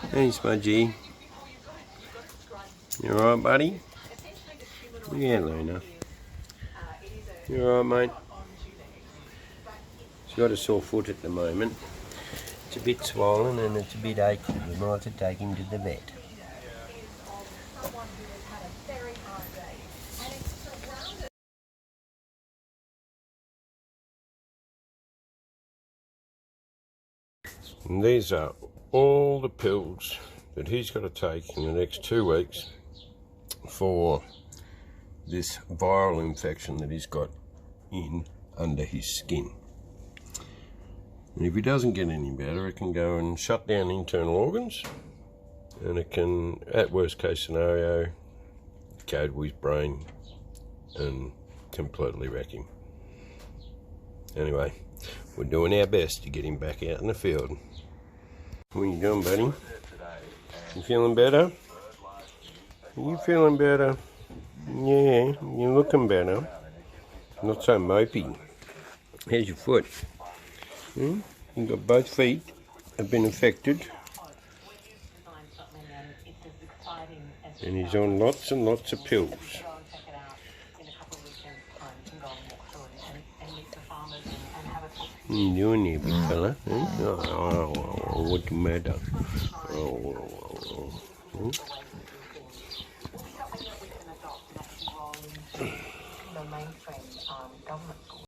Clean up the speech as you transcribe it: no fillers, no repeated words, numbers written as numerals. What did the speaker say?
Hey, Smudgy. You alright, buddy? Yeah, Luna. You alright, mate? She's got a sore foot at the moment. It's a bit swollen and it's a bit achy. We might have to take him to the vet. And these are all the pills that he's got to take in the next 2 weeks for this viral infection that he's got in under his skin. And if he doesn't get any better, it can go and shut down internal organs, and it can, at worst case scenario, go to his brain and completely wreck him. Anyway, we're doing our best to get him back out in the field. What are you doing, buddy? You feeling better? Are you feeling better? Yeah, you're looking better. Not so mopey. Here's your foot. You've got both feet have been affected. And he's on lots and lots of pills. What are you doing there, big fella? Oh, what's the matter? The mainstream government